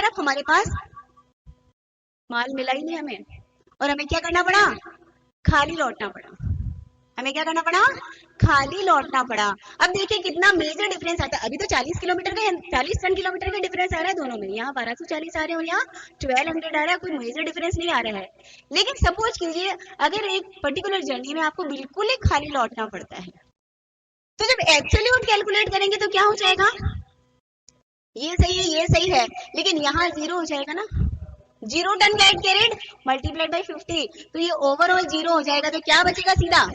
तरफ हमारे पास माल मिला ही नहीं हमें, और हमें क्या करना पड़ा, खाली लौटना पड़ा। हमें क्या करना पड़ा, खाली लौटना पड़ा। अब देखिए कितना मेजर डिफरेंस आता है। अभी तो 40 किलोमीटर का, 40 टन किलोमीटर का डिफरेंस आ रहा है दोनों में। यहाँ 1240 आ रहे हैं और यहाँ 1200 आ रहा है, कोई मेजर डिफरेंस नहीं आ रहा है। लेकिन सपोज कीजिए अगर एक पर्टिकुलर जर्नी में आपको बिल्कुल ही खाली लौटना पड़ता है, तो जब एब्सोल्यूट कैलकुलेट करेंगे तो क्या हो जाएगा, ये सही है, ये सही है, लेकिन यहाँ जीरो हो जाएगा ना। 0 ton get carried multiplied by 50, तो ये ओवरऑल जीरो हो जाएगा। तो क्या बचेगा, सीधा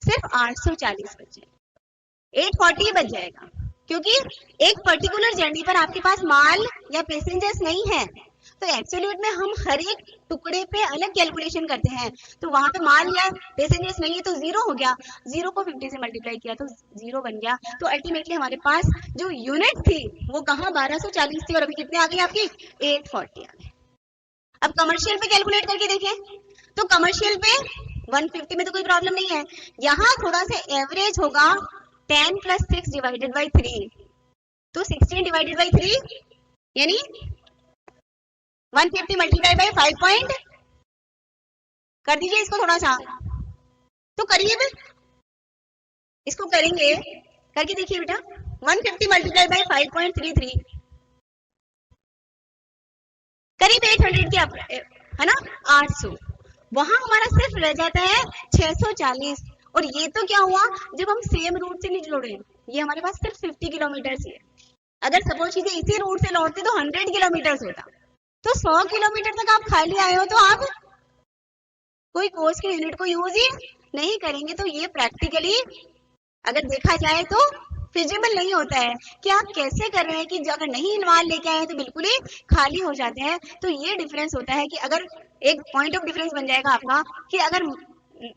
सिर्फ 840 बच जाएगा, 840 बच जाएगा, क्योंकि एक पर्टिकुलर जर्नी पर आपके पास माल या पैसेंजर्स नहीं है। तो एब्सोल्यूट में हम हर एक टुकड़े पे अलग कैलकुलेशन करते हैं, तो वहां पे माल या पैसेंजर्स नहीं है तो जीरो हो गया, जीरो को 50 से मल्टीप्लाई किया तो जीरो बन गया। तो अल्टीमेटली हमारे पास जो यूनिट थी वो कहाँ 1240 थी और अभी कितने आ गई आपकी 840 आ गई। अब कमर्शियल पे कैलकुलेट करके देखें, तो कमर्शियल पे 150 में तो कोई प्रॉब्लम नहीं है, यहाँ थोड़ा सा एवरेज होगा 10 + 6 डिवाइडेड बाई 3, तो 16 डिवाइडेड बाई 3 यानी 150 मल्टीप्लाई बाई 5 पॉइंट कर दीजिए इसको थोड़ा सा, तो करिए इसको करेंगे, करके देखिए बेटा 150 मल्टीप्लाई बाई 5.33 करीब 800 की है ना, 800। वहां हमारा सिर्फ रह जाता है 640। और ये तो क्या हुआ जब हम सेम रूट से नहीं जुड़े, ये हमारे पास सिर्फ 50 किलोमीटर ही है। अगर सपोज कीजिए इसी रूट से लौटते तो 100 किलोमीटर होता, तो 100 किलोमीटर तक आप खाली आए हो तो आप कोई कोर्स की यूनिट को यूज ही नहीं करेंगे। तो ये प्रैक्टिकली अगर देखा जाए तो फिजिबल नहीं होता है कि आप कैसे कर रहे हैं कि अगर नहीं माल लेके आए तो बिल्कुल ही खाली हो जाते हैं। तो ये डिफरेंस होता है कि अगर एक पॉइंट ऑफ डिफरेंस बन जाएगा आपका कि अगर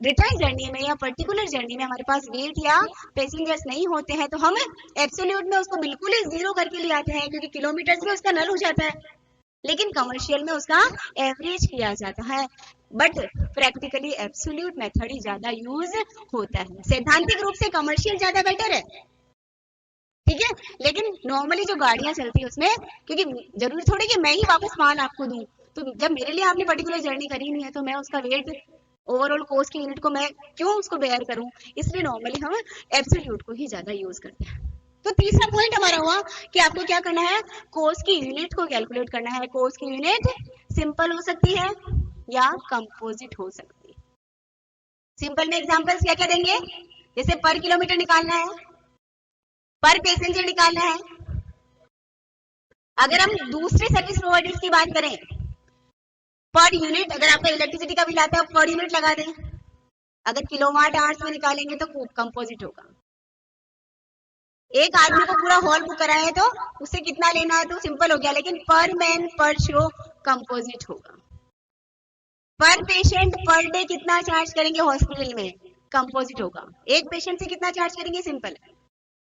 रिटर्न जर्नी में या पर्टिकुलर जर्नी में हमारे पास वेट या पैसेंजर्स नहीं होते हैं तो हम एब्सोल्यूट में उसको बिल्कुल ही जीरो करके ले आते हैं, क्योंकि किलोमीटर्स में उसका नल हो जाता है। लेकिन कमर्शियल में उसका एवरेज किया जाता है, बट प्रैक्टिकली एब्सोल्यूट मेथड ही ज्यादा यूज होता है। सैद्धांतिक रूप से कमर्शियल ज्यादा बेटर है, ठीक है, लेकिन नॉर्मली जो गाड़ियां चलती है उसमें, क्योंकि जरूरी थोड़ी कि मैं ही वापस माल आपको दूं, तो जब मेरे लिए आपने पर्टिकुलर जर्नी करी नहीं है तो मैं उसका वेट ओवरऑल कॉस्ट की यूनिट को मैं क्यों उसको बेयर करूं, इसलिए नॉर्मली हम एब्सोल्यूट को ही ज्यादा यूज करते हैं। तो तीसरा पॉइंट हमारा हुआ कि आपको क्या करना है, कॉस्ट की यूनिट को कैलकुलेट करना है। कॉस्ट की यूनिट सिंपल हो सकती है या कंपोजिट हो सकती है। सिंपल में एग्जांपल्स क्या क्या देंगे, जैसे पर किलोमीटर निकालना है, पर पैसेंजर निकालना है। अगर हम दूसरे सर्विस प्रोवाइडर्स की बात करें, पर यूनिट, अगर आपका इलेक्ट्रिसिटी का बिल आता है पर यूनिट लगा दें। अगर किलोवाट आवर्स में निकालेंगे तो कंपोजिट होगा। एक आदमी को पूरा हॉल बुक कराया है तो उससे कितना लेना है तो सिंपल हो गया, लेकिन पर मैन पर शो कंपोजिट होगा। पर पेशेंट पर डे कितना चार्ज करेंगे हॉस्पिटल में, कंपोजिट होगा। एक पेशेंट से कितना चार्ज करेंगे, सिंपल है।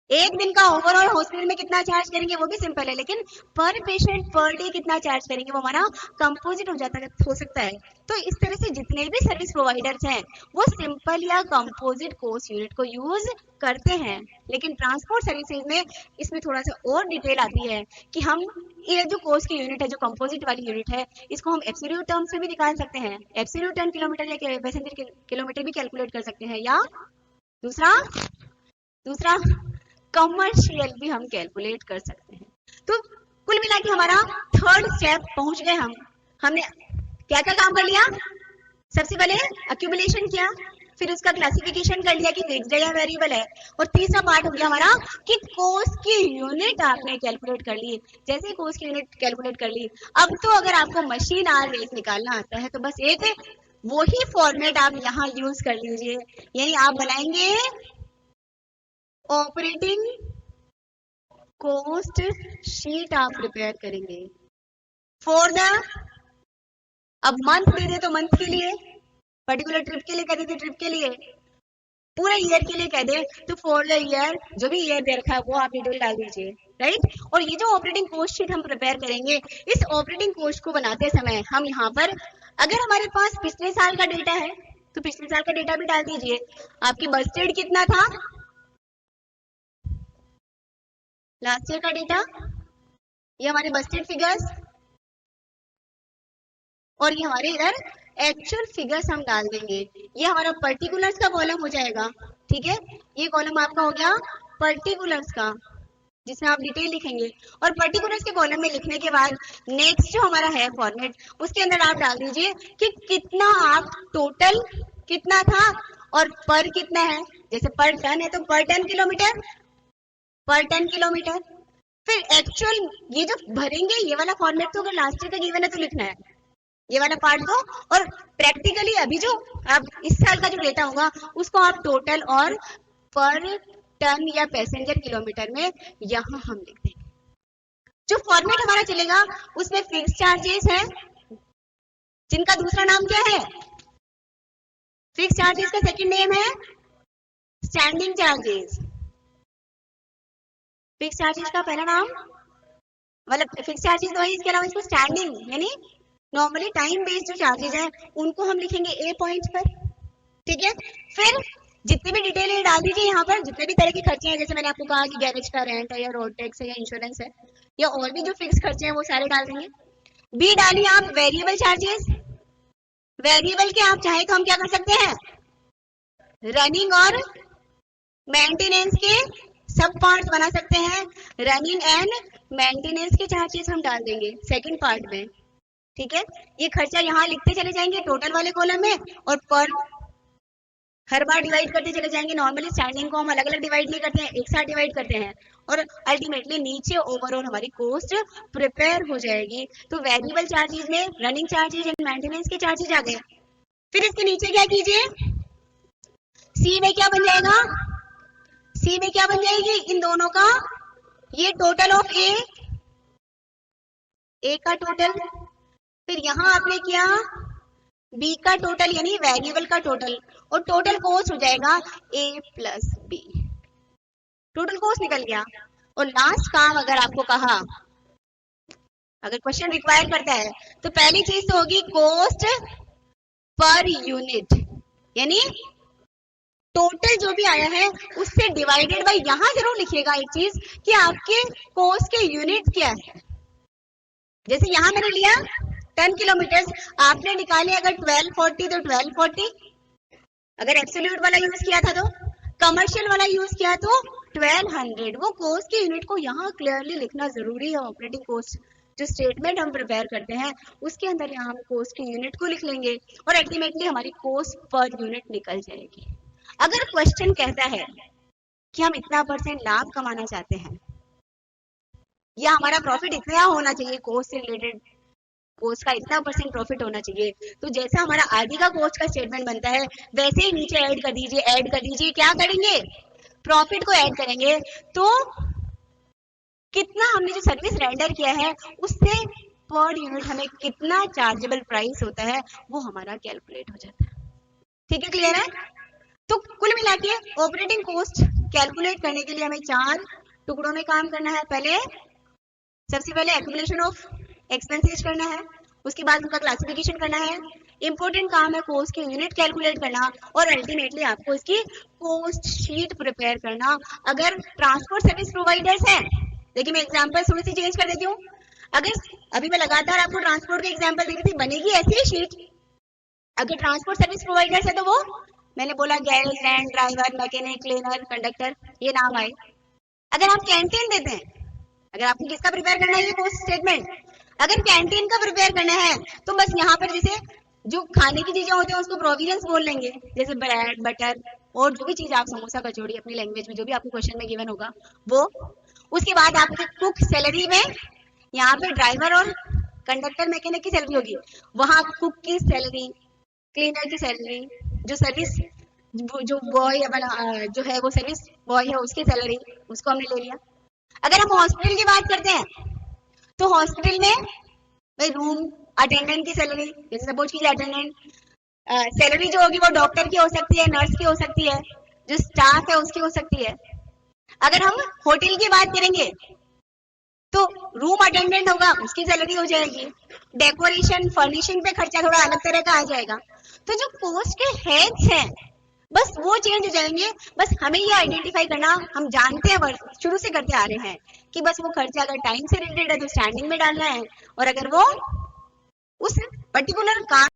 एक दिन का ओवरऑल हॉस्पिटल में कितना चार्ज करेंगे वो भी सिंपल है, लेकिन पर पेशेंट पर डे कितना चार्ज करेंगे वो हमारा कंपोजिट हो सकता है। तो इस तरह से जितने भी सर्विस प्रोवाइडर्स हैं वो सिंपल या कंपोजिट कॉस्ट यूनिट को यूज करते हैं। लेकिन ट्रांसपोर्ट सर्विसेज में इसमें थोड़ा सा और डिटेल आती है कि हम ये जो कॉस्ट की यूनिट है, जो कंपोजिट वाली यूनिट है, इसको हम एब्सोल्यूट टर्म्स में भी निकाल सकते हैं। एब्सोल्यूट टन किलोमीटर या पैसेंजर किलोमीटर भी कैलकुलेट कर सकते हैं, या दूसरा कमर्शियल भी हम कैलकुलेट कर सकते हैं। तो कुल मिला के हमारा थर्ड स्टेप पहुंच गए हम। हमने क्या क्या काम कर लिया, सबसे पहले अक्यूमुलेशन किया, फिर उसका क्लासिफिकेशन कर लिया कि फिक्स्ड है या वेरिएबल है, और तीसरा पार्ट हो गया हमारा कि कॉस्ट की यूनिट आपने कैलकुलेट कर ली। जैसे कॉस्ट की यूनिट कैलकुलेट कर ली, अब तो अगर आपको मशीन आवर रेट निकालना आता है तो बस एक वही फॉर्मेट आप यहाँ यूज कर लीजिए, यानी आप बनाएंगे ऑपरेटिंग कॉस्ट शीट आप प्रिपेयर करेंगे फॉर द, अब मंथ दे दे तो मंथ के लिए, पर्टिकुलर ट्रिप के लिए कह दे ट्रिप के लिए, पूरा ईयर के लिए कह दे तो फॉर द ईयर, जो भी ईयर दे रखा है वो आप डिटेल डाल दीजिए, राइट। और ये जो ऑपरेटिंग कॉस्ट शीट हम प्रिपेयर करेंगे, इस ऑपरेटिंग कॉस्ट को बनाते समय हम यहाँ पर अगर हमारे पास पिछले साल का डेटा है तो पिछले साल का डेटा भी डाल दीजिए। आपकी बजटेड कितना था, लास्ट ईयर का डेटा ये हमारे बजटेड फिगर्स और ये हमारे इधर एक्चुअल फिगर्स हम डाल देंगे। ये हमारा पर्टिकुलर्स का कॉलम हो जाएगा, ठीक है। ये कॉलम आपका हो गया पर्टिकुलर्स का, जिसमें आप डिटेल लिखेंगे। और पर्टिकुलर्स के कॉलम में लिखने के बाद नेक्स्ट जो हमारा है फॉर्मेट, उसके अंदर आप डाल दीजिए कि कितना आप टोटल कितना था और पर कितना है। जैसे पर टन है तो पर टन किलोमीटर, पर टन किलोमीटर। फिर एक्चुअल ये जो भरेंगे ये वाला फॉर्मेट तो अगर लास्ट ईयर का गिवन है तो लिखना है, ये वाला पार्ट दो। और प्रैक्टिकली अभी जो अब इस साल का जो डेटा होगा उसको आप टोटल और पर टन या पैसेंजर किलोमीटर में यहाँ हम लिख देंगे। जो फॉर्मेट हमारा चलेगा उसमें फिक्स चार्जेस है, जिनका दूसरा नाम क्या है, फिक्स चार्जेस का सेकंड नेम है स्टैंडिंग चार्जेस। फिक्स चार्जेस का पहला नाम मतलब फिक्स चार्जेस तो है, इसके अलावा इसको स्टैंडिंग यानी नॉर्मली टाइम बेस्ड जो चार्जेस है उनको हम लिखेंगे ए पॉइंट पर, ठीक है। फिर जितनी भी डिटेल है डाल दीजिए यहाँ पर, जितने भी तरह के खर्चे हैं, जैसे मैंने आपको कहा कि गैरेज का रेंट है या रोड टैक्स है या इंश्योरेंस है या और भी जो फिक्स खर्चे हैं वो सारे डाल देंगे। बी डालिए आप वेरिएबल चार्जेस। वेरिएबल के आप चाहे तो हम क्या कर सकते हैं, रनिंग और मेंटेनेंस के सब पार्ट बना सकते हैं। रनिंग एंड मेंटेनेंस के चार्जेस हम डाल देंगे सेकंड पार्ट में, ठीक है। ये खर्चा यहाँ लिखते चले जाएंगे टोटल वाले कॉलम में और पर हर बार डिवाइड करते चले जाएंगे। नॉर्मली स्टैंडिंग को हम अलग अलग डिवाइड नहीं करते हैं, एक साथ डिवाइड करते हैं और अल्टीमेटली नीचे ओवरऑल हमारी कॉस्ट प्रिपेयर हो जाएगी। तो वेरिएबल चार्जेस में रनिंग चार्जेस एंड मेंटेनेंस के चार्जेस आ गए। फिर इसके नीचे क्या कीजिए, सी में क्या बन जाएगा, सी में क्या बन जाएगी इन दोनों का, ये टोटल ऑफ ए का टोटल, फिर यहां आपने किया बी का टोटल यानी वेरिएबल का टोटल, और टोटल कॉस्ट हो जाएगा ए प्लस बी। टोटल कॉस्ट निकल गया। और लास्ट काम अगर आपको कहा, अगर क्वेश्चन रिक्वायर करता है तो पहली चीज तो होगी कॉस्ट पर यूनिट, यानी टोटल जो भी आया है उससे डिवाइडेड बाय, यहां जरूर लिखिएगा एक चीज कि आपके कॉस्ट के यूनिट क्या है। जैसे यहां मैंने लिया 10 किलोमीटर, आपने निकाले अगर 1240 तो 1240, अगर एब्सोल्यूट वाला यूज किया था तो, कमर्शियल वाला यूज किया तो 1200। वो कॉस्ट के यूनिट को यहाँ क्लियरली लिखना जरूरी है। ऑपरेटिंग कॉस्ट जो स्टेटमेंट हम प्रिपेयर करते हैं उसके अंदर यहाँ हम कॉस्ट के यूनिट को लिख लेंगे और अल्टीमेटली हमारी कॉस्ट पर यूनिट निकल जाएगी। अगर क्वेश्चन कहता है कि हम इतना % लाभ कमाना चाहते हैं या हमारा प्रॉफिट इतना होना चाहिए, कॉस्ट से रिलेटेड कॉस्ट का इतना % प्रॉफिट होना चाहिए, तो जैसा हमारा आगे का कॉस्ट का स्टेटमेंट बनता है वैसे ही नीचे ऐड कर दीजिए। ऐड कर दीजिए, क्या करेंगे, प्रॉफिट को ऐड करेंगे तो कितना हमने जो सर्विस रेंडर किया है उससे पर यूनिट हमें कितना चार्जेबल प्राइस होता है वो हमारा कैलकुलेट हो जाता है। ठीक है, क्लियर है। तो कुल मिला के ऑपरेटिंग कॉस्ट कैलकुलेट करने के लिए हमें 4 टुकड़ों में काम करना है। सबसे पहले एक्यूमुलेशन ऑफ एक्सपेंसेस करना है, उसके बाद उनका क्लासिफिकेशन करना है, इंपॉर्टेंट काम है कॉस्ट की यूनिट कैलकुलेट करना और अल्टीमेटली आपको इसकी कॉस्ट शीट प्रिपेयर करना। अगर ट्रांसपोर्ट सर्विस प्रोवाइडर्स हैं, देखिए मैं एग्जांपल थोड़ी सी चेंज कर देती हूँ। अगर अभी मैं लगातार आपको ट्रांसपोर्ट के एग्जांपल दे रही थी, बनेगी ऐसी शीट। अगर ट्रांसपोर्ट सर्विस प्रोवाइडर्स है तो वो मैंने बोला garage, land, driver, mechanic, cleaner, conductor, ये नाम आए। अगर आप कैंटीन देते हैं, अगर आपको किसका प्रिपेयर करना है ये कॉस्ट स्टेटमेंट, अगर कैंटीन का प्रिपेयर करना है तो बस यहाँ पर जैसे जो खाने की चीजें होती है उसको प्रोविजंस बोल लेंगे, जैसे ब्रेड, बटर और जो भी चीज आप समोसा, कचौड़ी अपनी लैंग्वेज में जो भी आपको क्वेश्चन में गिवन होगा वो। उसके बाद आपके कुक सैलरी में यहाँ पे ड्राइवर और कंडक्टर, मैकेनिक की सैलरी होगी, वहां कुक की सैलरी, क्लीनर की सैलरी, जो सर्विस जो बॉय जो है वो सर्विस बॉय है उसकी सैलरी, उसको हमने ले लिया। अगर हम हॉस्पिटल की बात करते हैं तो हॉस्पिटल में भाई रूम अटेंडेंट की सैलरी, जैसे सपोज कीजिए अटेंडेंट सैलरी जो होगी वो डॉक्टर की हो सकती है, नर्स की हो सकती है, जो स्टाफ है उसकी हो सकती है। अगर हम होटल की बात करेंगे तो रूम अटेंडेंट होगा उसकी सैलरी हो जाएगी। डेकोरेशन, फर्निशिंग पे खर्चा थोड़ा अलग तरह का आ जाएगा। तो जो कॉस्ट के हेड्स हैं बस वो चेंज हो जाएंगे। बस हमें ये आइडेंटिफाई करना, हम जानते हैं, शुरू से करते आ रहे हैं कि बस वो खर्चा अगर टाइम से रिलेटेड है तो स्टैंडिंग में डालना है, और अगर वो उस पर्टिकुलर काम